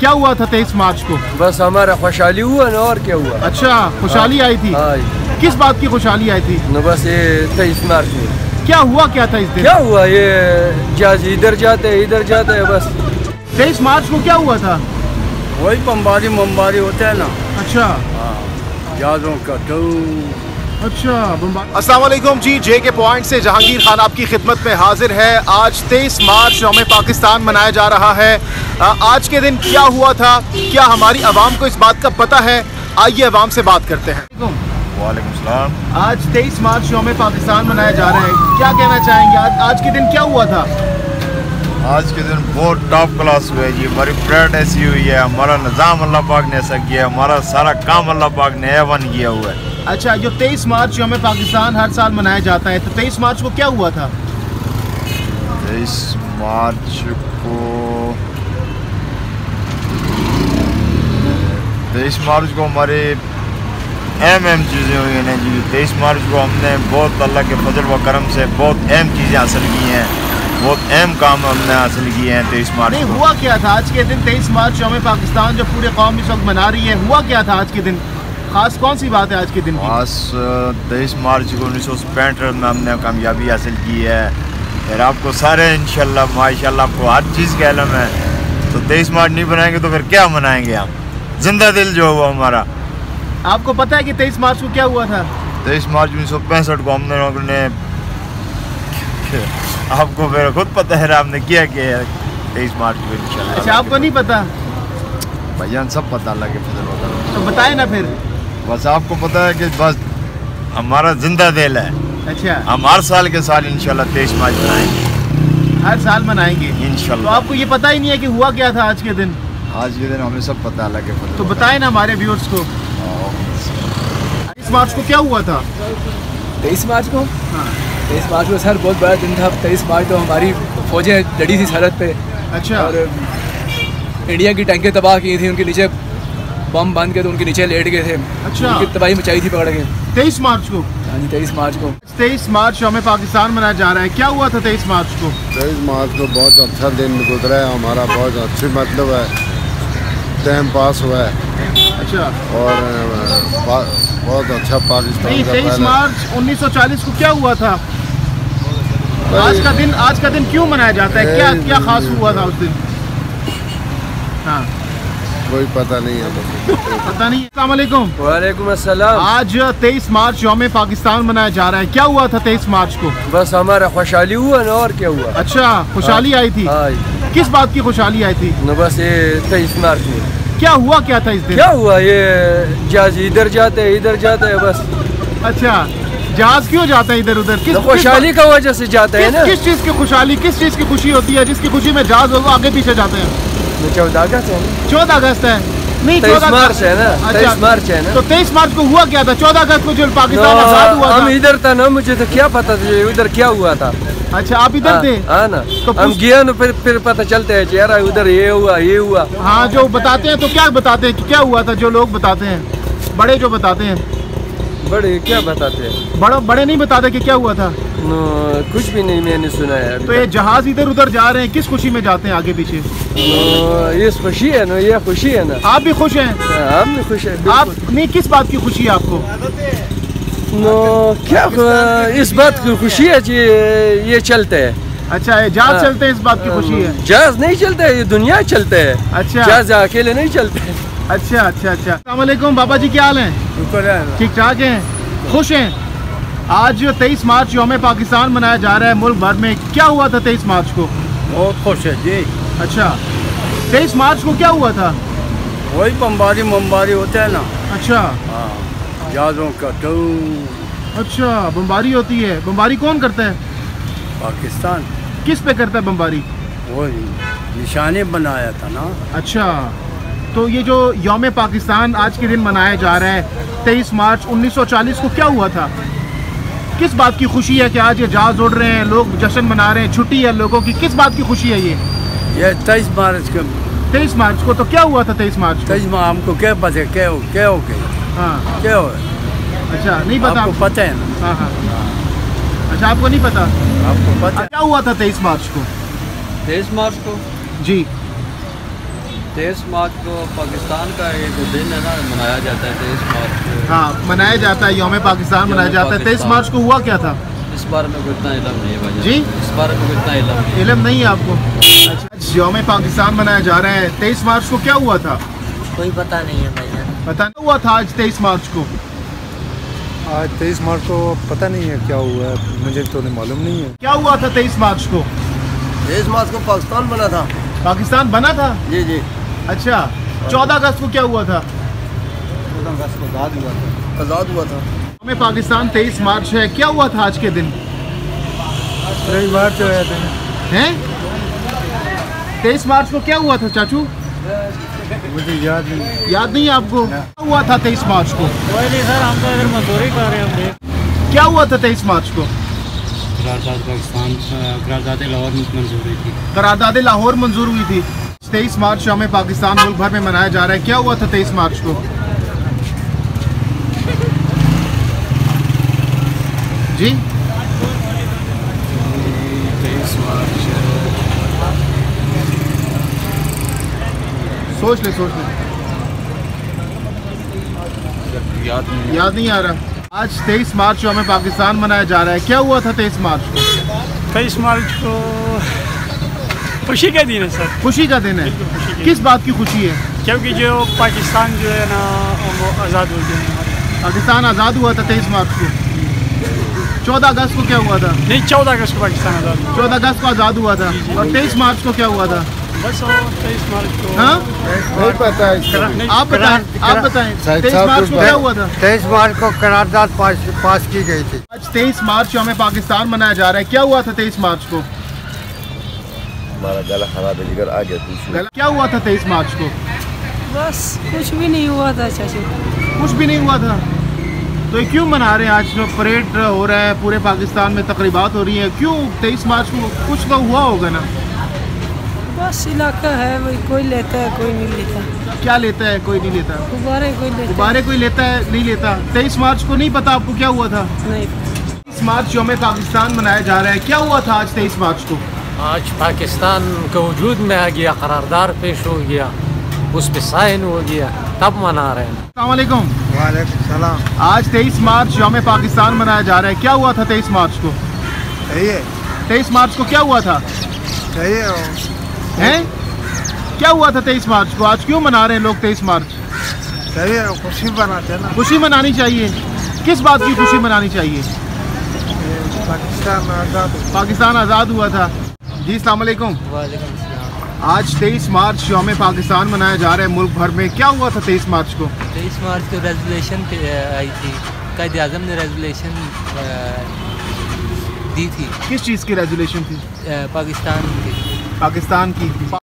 क्या हुआ था 23 मार्च को? बस हमारा खुशहाली हुआ ना, और क्या हुआ। अच्छा, खुशहाली आई थी? किस बात की खुशहाली आई थी? न बस ये 23 मार्च में क्या हुआ, क्या था इस दिन? क्या हुआ, ये जहाज इधर जाते हैं बस। 23 मार्च को क्या हुआ था? वही बमबारी होता है ना। अच्छा, जहाजों का तो अच्छा अस्सलाम वालेकुम जी, जे के पॉइंट से जहांगीर खान आपकी खिदमत में हाजिर है। आज 23 मार्च यौम पाकिस्तान मनाया जा रहा है। आज के दिन क्या हुआ था, क्या हमारी आवाम को इस बात का पता है? आइए आवाम से बात करते हैं। वालेकुम सलाम। आज 23 मार्च यौम पाकिस्तान मनाया जा रहा है, क्या कहना चाहेंगे? आज के दिन क्या हुआ था? आज के दिन बहुत टॉप क्लास हुआ है जी। हमारी परेड ऐसी हुई है, हमारा निज़ाम अल्लाह पाक ने ऐसा किया है, हमारा सारा काम अल्लाह पाक ने A1 किया हुआ है। अच्छा, जो 23 मार्च यौम पाकिस्तान हर साल मनाया जाता है, तो 23 मार्च को क्या हुआ था? 23 मार्च को 23 मार्च को हमारे अहम चीज़ें हुई हैं जी। 23 मार्च को हमने बहुत अल्लाह के फजल व करम से बहुत अहम चीज़ें हासिल की हैं, बहुत अहम काम हमने हासिल किए हैं 23 मार्च को। हुआ क्या था आज के दिन 23 मार्च यौम पाकिस्तान जो पूरे कौम इस वक्त मना रही है, हुआ क्या था आज के दिन? खास कौन सी बात है आज के दिन की? खास 23 मार्च को 1965 में हमने कामयाबी हासिल की है। फिर आपको सारे इंशाल्लाह माशाल्लाह आपको हर चीज़ का इल्म है। तो 23 मार्च नहीं बनाएंगे तो फिर क्या मनाएंगे हम? जिंदा दिल जो हुआ हमारा। आपको पता है कि 23 मार्च को क्या हुआ था? 23 मार्च 1965 को हमने लोगों ने आपको मेरा खुद पता है, आपने क्या किया 23 मार्च को इंशाल्लाह। अच्छा, आपको नहीं पता? भैया सब पता लगे तो बताए ना फिर। बस आपको पता है कि बस हमारा जिंदा दिल है। अच्छा, हम हर साल के साल इंशाल्लाह 23 मार्च मनाएंगे। हर साल मनाएंगे इंशाल्लाह। तो आपको ये पता ही नहीं है कि हुआ क्या था आज के दिन? आज के दिन हमें सब पता लगे। तो बताए ना हमारे व्यूअर्स को। 23 मार्च को क्या हुआ था? 23 मार्च को? हाँ, 23 मार्च को सर बहुत बड़ा दिन था। 23 मार्च तो हमारी फौजें लड़ी थी सरहद पे। अच्छा, और इंडिया की टैंकें तबाह की थी, उनके नीचे बम बांध के तो उनके नीचे लेट गए थे। अच्छा, उनकी तबाही मचाई थी पकड़ के 23 मार्च को। हाँ जी, 23 मार्च को। 23 मार्च यौम पाकिस्तान मनाया जा रहा है, क्या हुआ था 23 मार्च को? 23 मार्च को बहुत अच्छा दिन गुजरा है हमारा, बहुत अच्छी मतलब है टाइम पास हुआ है। अच्छा, और बहुत अच्छा पाकिस्तान नहीं, का 23 मार्च 1940 को क्या हुआ था? आज का दिन क्यों मनाया जाता है? क्या क्या खास हुआ था उस दिन? हाँ, कोई पता नहीं है। पता नहीं। अस्सलाम वालेकुम। वालेकुम अस्सलाम। आज 23 मार्च यौम पाकिस्तान मनाया जा रहा है, क्या हुआ था 23 मार्च को? बस हमारा खुशहाली हुआ ना, और क्या हुआ। अच्छा, खुशहाली आई थी? किस बात की खुशहाली आई थी? न बस ये 23 मार्च में क्या हुआ, क्या था इस दिन? क्या हुआ, ये जहाज इधर जाते हैं बस। अच्छा, जहाज क्यों जाता है इधर उधर? किस खुशहाली का वजह से जाते हैं ना। किस चीज की खुशहाली, किस चीज की खुशी होती है जिसकी खुशी में जहाज लोग आगे पीछे जाते हैं? 14 अगस्त है। 14 अगस्त है? नहीं, 23 मार्च है ना। 23 मार्च है ना। तो 23 मार्च को हुआ क्या था? 14 अगस्त को जो पाकिस्तान आजाद हुआ था। हम इधर था ना, मुझे तो क्या पता था उधर क्या हुआ था। अच्छा, आप इधर थे? हाँ ना, तो हम गया ना, फिर पता चलता है यार उधर ये हुआ। हाँ, जो बताते हैं तो क्या बताते हैं कि क्या हुआ था? जो लोग बताते हैं, बड़े जो बताते हैं। बड़े क्या बताते हैं? बड़े नहीं बताते कि क्या हुआ था? कुछ भी नहीं मैंने सुना है। तो ये जहाज इधर उधर जा रहे हैं, किस खुशी में जाते हैं आगे पीछे? ये खुशी है ना, ये खुशी है ना। आप भी खुश हैं? हम भी खुश हैं। आप नहीं, किस बात की खुशी है आपको? क्या इस बात की खुशी है जी, ये चलते हैं। अच्छा, ये जहाज चलते हैं, इस बात की खुशी है? जहाज नहीं चलते, ये दुनिया चलते है। अच्छा, जहाज अकेले नहीं चलते। अच्छा अच्छा अच्छा। अस्सलाम वालेकुम बाबा जी, क्या हाल है? ठीक ठाक हैं, खुश हैं? आज 23 मार्च यौम पाकिस्तान मनाया जा रहा है मुल्क भर में, क्या हुआ था 23 मार्च को? बहुत खुश है जी। अच्छा, 23 मार्च को क्या हुआ था? वही बमबारी होता है ना। अच्छा, जहाजों का तो। अच्छा, बमबारी होती है। बमबारी कौन करता है? पाकिस्तान। किस पे करता है बमबारी? वो निशाने बनाया था ना। अच्छा, तो ये जो यौम पाकिस्तान आज के दिन मनाया जा रहा है 23 मार्च 1940 को क्या हुआ था? किस बात की खुशी है कि आज ये जहाज उड़ रहे हैं, लोग जश्न मना रहे हैं, छुट्टी है लोगों की? किस बात की खुशी है ये? 23 मार्च को। 23 मार्च को तो क्या हुआ था 23 मार्च को? 23 मार्च हमको क्या पता है, क्या हो गया? हाँ, क्या हो? अच्छा, नहीं पता आपको? पता है ना। हाँ हाँ। अच्छा, आपको नहीं पता? आपको पता क्या हुआ था 23 मार्च को? 23 मार्च को जी, 23 मार्च को पाकिस्तान का एक दिन है ना, मनाया जाता है 23 मार्च को। हाँ, मनाया जाता है, यौम पाकिस्तान मनाया जाता है। 23 मार्च को हुआ क्या था? इस बारे में कोई इतना इल्म नहीं है भाई जी, इस बारे में कोई इतना इल्म नहीं है आपको? अच्छा, यौम पाकिस्तान मनाया जा रहा है। 23 मार्च को क्या हुआ था? कोई पता नहीं है भैया। पता नहीं हुआ था आज 23 मार्च को? आज 23 मार्च को पता नहीं है क्या हुआ है, मुझे तो नहीं मालूम नहीं है। क्या हुआ था 23 मार्च को? 23 मार्च को पाकिस्तान बना था। पाकिस्तान बना था? जी जी। अच्छा, 14 अगस्त को क्या हुआ था? 14 अगस्त को आज़ाद हुआ था। हमें पाकिस्तान 23 मार्च है, क्या हुआ था आज के दिन? रविवार जो हैं? 23 मार्च को क्या हुआ था चाचू? मुझे याद नहीं। याद नहीं है आपको? क्या हुआ था 23 मार्च को? कोई नहीं सर, हम तो इधर मजदूरी कर रहे हैं। क्या हुआ था 23 मार्च को? करारदाद लाहौर मंजूर हुई थी। करारदाद लाहौर मंजूर हुई थी। 23 मार्च यौम पाकिस्तान मुल्क भर में मनाया जा रहा है। क्या हुआ था 23 मार्च को? जी, 23 मार्च सोच ले। याद नहीं आ रहा। आज 23 मार्च यौम पाकिस्तान मनाया जा रहा है। क्या हुआ था 23 मार्च को? 23 मार्च को खुशी का दिन है सर। खुशी का दिन है। किस बात की खुशी है? क्योंकि जो पाकिस्तान जो है ना वो आज़ाद हो गया। पाकिस्तान आज़ाद हुआ था 23 मार्च को। 14 अगस्त को क्या हुआ था? नहीं, 14 अगस्त को पाकिस्तान आज़ाद हुआ। 14 अगस्त को आज़ाद हुआ था। और 23 मार्च को क्या हुआ था? बस 23 मार्च को हाँ, नहीं पता है इसका। आप बताएं 23 मार्च को क्या हुआ था? 23 मार्च को करारदाद पास की गई थी। आज 23 मार्च यौम पाकिस्तान मनाया जा रहा है। क्या हुआ था 23 मार्च को? हमारा गला खराब है, जिगर आ गया। क्या हुआ था 23 मार्च को? बस कुछ भी नहीं हुआ था चाचू। कुछ भी नहीं हुआ था। तो ये क्यों मना रहे हैं? आज जो परेड हो रहा है, पूरे पाकिस्तान में तकरीबात हो रही हैं, क्यों 23 मार्च को? कुछ तो हुआ होगा ना? बस इलाका है, वही कोई लेता है कोई नहीं लेता। क्या लेता है कोई नहीं लेता? गुब्बारे कोई लेता गुब्बारे कोई लेता है नहीं लेता। 23 मार्च को नहीं पता आपको क्या हुआ था? नहीं। 23 मार्च यौम पाकिस्तान मनाया जा रहा है। क्या हुआ था आज 23 मार्च को? आज पाकिस्तान के वजूद में आ गया, करारदाद पेश हो गया, उस पर साइन हो गया, तब मना रहे हैं। अस्सलाम वालेकुम। वालेकुम सलाम। आज 23 मार्च यौम पाकिस्तान मनाया जा रहा है। क्या हुआ था 23 मार्च को? सही है। 23 मार्च को क्या हुआ था? सही है। हैं? क्या हुआ था 23 मार्च को? आज क्यों मना रहे हैं लोग 23 मार्च? सही है, खुशी बनाते ना। खुशी मनानी चाहिए। किस बात की खुशी मनानी चाहिए? पाकिस्तान आज़ाद हुआ था। जी, अस्सलाम वालेकुम। आज 23 मार्च यौम पाकिस्तान मनाया जा रहा है मुल्क भर में। क्या हुआ था 23 मार्च को? 23 मार्च को रेजोल्यूशन आई थी, कायदे आज़म ने रेजोल्यूशन दी थी। किस चीज़ की रेजोल्यूशन थी? पाकिस्तान की। पाकिस्तान की।